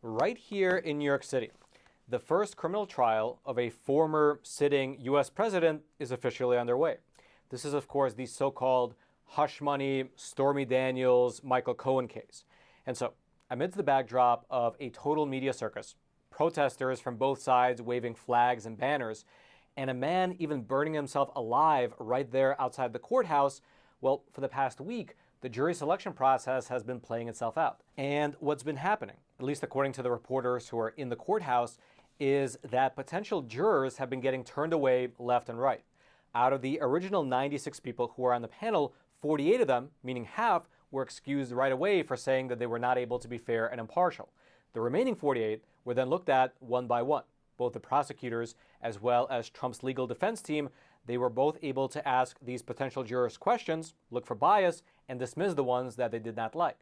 right here in New York City, the first criminal trial of a former sitting U.S. president is officially underway. This is, of course, the so-called hush money, Stormy Daniels, Michael Cohen case. And so, amidst the backdrop of a total media circus, protesters from both sides waving flags and banners, and a man even burning himself alive right there outside the courthouse, well, for the past week, the jury selection process has been playing itself out. And what's been happening, at least according to the reporters who are in the courthouse, is that potential jurors have been getting turned away left and right. Out of the original 96 people who were on the panel, 48 of them, meaning half, were excused right away for saying that they were not able to be fair and impartial. The remaining 48 were then looked at one by one. Both the prosecutors as well as Trump's legal defense team, they were both able to ask these potential jurors questions, look for bias, and dismiss the ones that they did not like.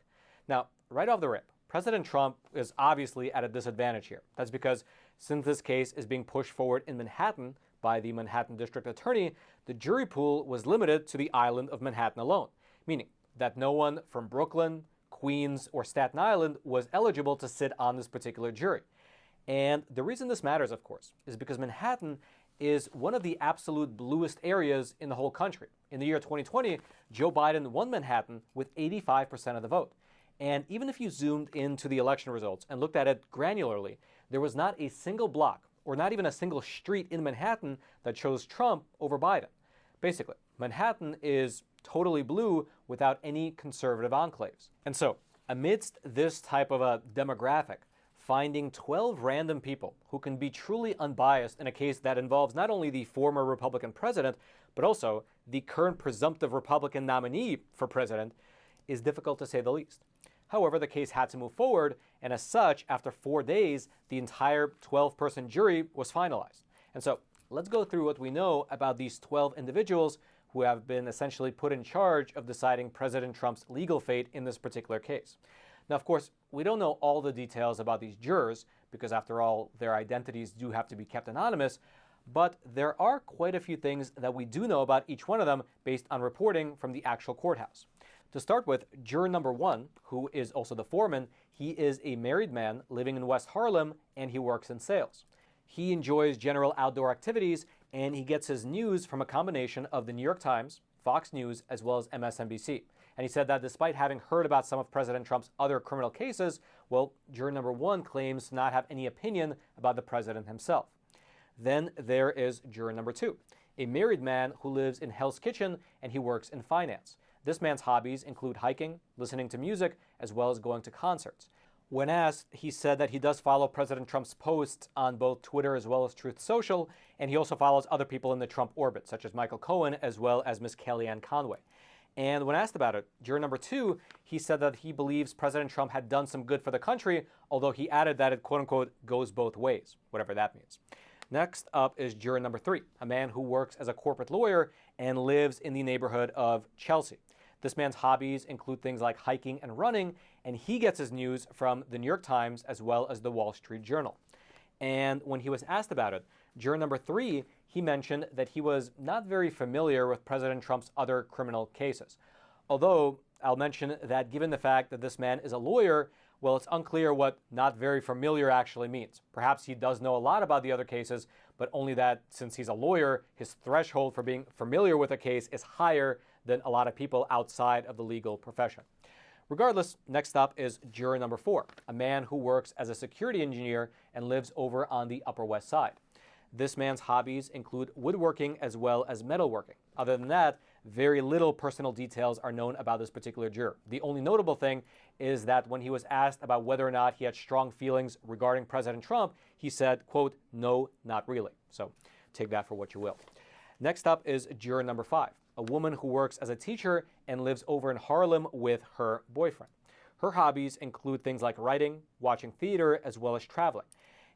Now, right off the rip, President Trump is obviously at a disadvantage here. That's because since this case is being pushed forward in Manhattan by the Manhattan District Attorney, the jury pool was limited to the island of Manhattan alone, meaning that no one from Brooklyn, Queens, or Staten Island was eligible to sit on this particular jury. And the reason this matters, of course, is because Manhattan is one of the absolute bluest areas in the whole country. In the year 2020, Joe Biden won Manhattan with 85% of the vote. And even if you zoomed into the election results and looked at it granularly, there was not a single block or not even a single street in Manhattan that chose Trump over Biden. Basically, Manhattan is totally blue without any conservative enclaves. And so, amidst this type of a demographic, finding 12 random people who can be truly unbiased in a case that involves not only the former Republican president, but also the current presumptive Republican nominee for president is difficult to say the least. However, the case had to move forward, and as such, after 4 days, the entire 12-person jury was finalized. And so, let's go through what we know about these 12 individuals who have been essentially put in charge of deciding President Trump's legal fate in this particular case. Now, of course, we don't know all the details about these jurors because, after all, their identities do have to be kept anonymous, but there are quite a few things that we do know about each one of them based on reporting from the actual courthouse. To start with, juror number 1, who is also the foreman, he is a married man living in West Harlem, and he works in sales. He enjoys general outdoor activities, and he gets his news from a combination of the New York Times, Fox News, as well as MSNBC. And he said that despite having heard about some of President Trump's other criminal cases, well, juror number 1 claims to not have any opinion about the president himself. Then there is juror number 2, a married man who lives in Hell's Kitchen, and he works in finance. This man's hobbies include hiking, listening to music, as well as going to concerts. When asked, he said that he does follow President Trump's posts on both Twitter as well as Truth Social, and he also follows other people in the Trump orbit, such as Michael Cohen, as well as Ms. Kellyanne Conway. And when asked about it, juror number 2, he said that he believes President Trump had done some good for the country, although he added that it, quote-unquote, goes both ways, whatever that means. Next up is juror number 3, a man who works as a corporate lawyer and lives in the neighborhood of Chelsea. This man's hobbies include things like hiking and running, and he gets his news from the New York Times as well as the Wall Street Journal. And when he was asked about it, juror number 3, he mentioned that he was not very familiar with President Trump's other criminal cases. Although, I'll mention that given the fact that this man is a lawyer, well, it's unclear what not very familiar actually means. Perhaps he does know a lot about the other cases, but only that since he's a lawyer, his threshold for being familiar with a case is higher than a lot of people outside of the legal profession. Regardless, next up is juror number 4, a man who works as a security engineer and lives over on the Upper West Side. This man's hobbies include woodworking as well as metalworking. Other than that, very little personal details are known about this particular juror. The only notable thing is that when he was asked about whether or not he had strong feelings regarding President Trump, he said, quote, "No, not really." So take that for what you will. Next up is juror number 5, a woman who works as a teacher and lives over in Harlem with her boyfriend. Her hobbies include things like writing, watching theater, as well as traveling.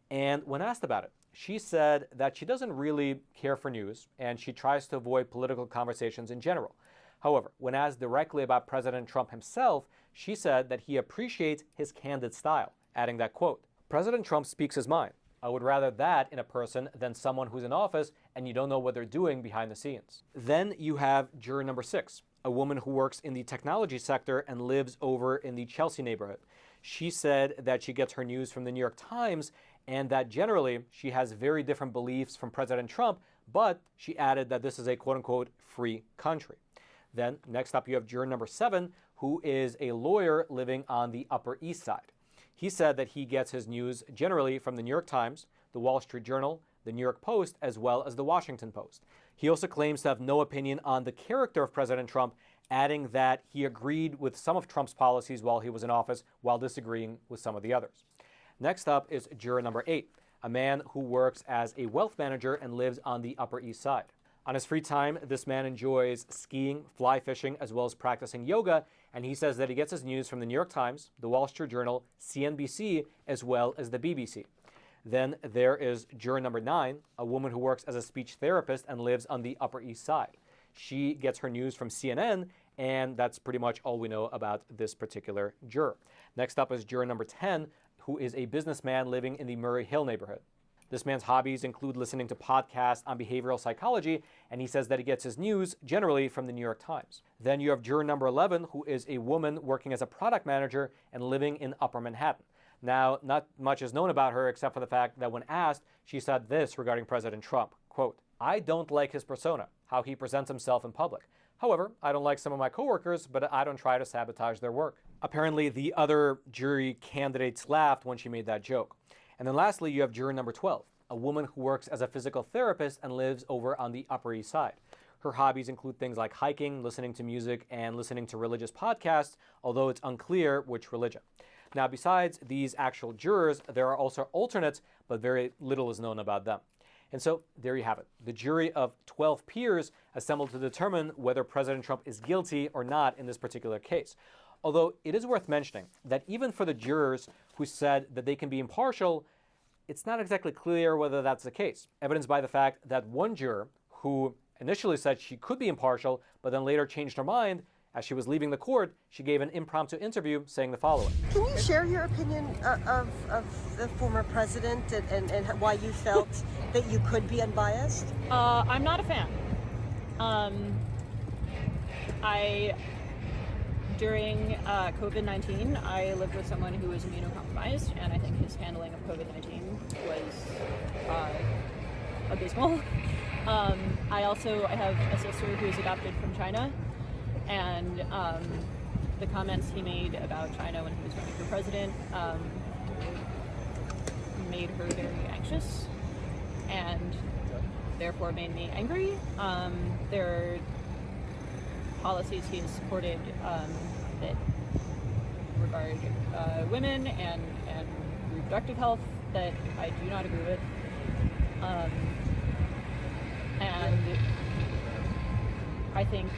And when asked about it, she said that she doesn't really care for news, and she tries to avoid political conversations in general. However, when asked directly about President Trump himself, she said that he appreciates his candid style, adding that, quote, "President Trump speaks his mind. I would rather that in a person than someone who's in office and you don't know what they're doing behind the scenes." Then you have juror number 6, a woman who works in the technology sector and lives over in the Chelsea neighborhood. She said that she gets her news from the New York Times and that generally she has very different beliefs from President Trump, but she added that this is a quote-unquote free country. Then next up you have juror number 7, who is a lawyer living on the Upper East Side. He said that he gets his news generally from the New York Times, the Wall Street Journal, the New York Post, as well as the Washington Post. He also claims to have no opinion on the character of President Trump, adding that he agreed with some of Trump's policies while he was in office, while disagreeing with some of the others. Next up is juror number 8, a man who works as a wealth manager and lives on the Upper East Side. On his free time, this man enjoys skiing, fly fishing, as well as practicing yoga, and he says that he gets his news from the New York Times, the Wall Street Journal, CNBC, as well as the BBC. Then there is juror number 9, a woman who works as a speech therapist and lives on the Upper East Side. She gets her news from CNN, and that's pretty much all we know about this particular juror. Next up is juror number 10, who is a businessman living in the Murray Hill neighborhood. This man's hobbies include listening to podcasts on behavioral psychology, and he says that he gets his news generally from the New York Times. Then you have juror number 11, who is a woman working as a product manager and living in Upper Manhattan. Now, not much is known about her except for the fact that when asked, she said this regarding President Trump, quote, "I don't like his persona, how he presents himself in public. However, I don't like some of my coworkers, but I don't try to sabotage their work." Apparently, the other jury candidates laughed when she made that joke. And then lastly, you have juror number 12, a woman who works as a physical therapist and lives over on the Upper East Side. Her hobbies include things like hiking, listening to music, and listening to religious podcasts, although it's unclear which religion. Now, besides these actual jurors, there are also alternates, but very little is known about them. And so there you have it. The jury of 12 peers assembled to determine whether President Trump is guilty or not in this particular case. Although it is worth mentioning that even for the jurors who said that they can be impartial, it's not exactly clear whether that's the case, evidenced by the fact that one juror who initially said she could be impartial, but then later changed her mind, as she was leaving the court, she gave an impromptu interview saying the following. Can you share your opinion of the former president and why you felt that you could be unbiased? I'm not a fan. During COVID-19, I lived with someone who was immunocompromised, and I think his handling of COVID-19 was abysmal. I have a sister who is adopted from China, and the comments he made about China when he was running for president made her very anxious, and therefore made me angry. There are policies he has supported that regard women and reproductive health that I do not agree with. And I think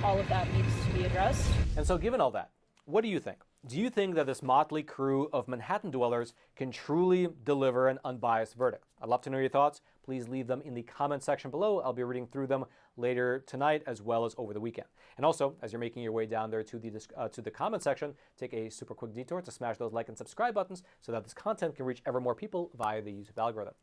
all of that needs to be addressed. And so given all that, what do you think? Do you think that this motley crew of Manhattan dwellers can truly deliver an unbiased verdict? I'd love to know your thoughts. Please leave them in the comment section below. I'll be reading through them later tonight as well as over the weekend. And also, as you're making your way down there to the comment section, take a super quick detour to smash those like and subscribe buttons so that this content can reach ever more people via the YouTube algorithm.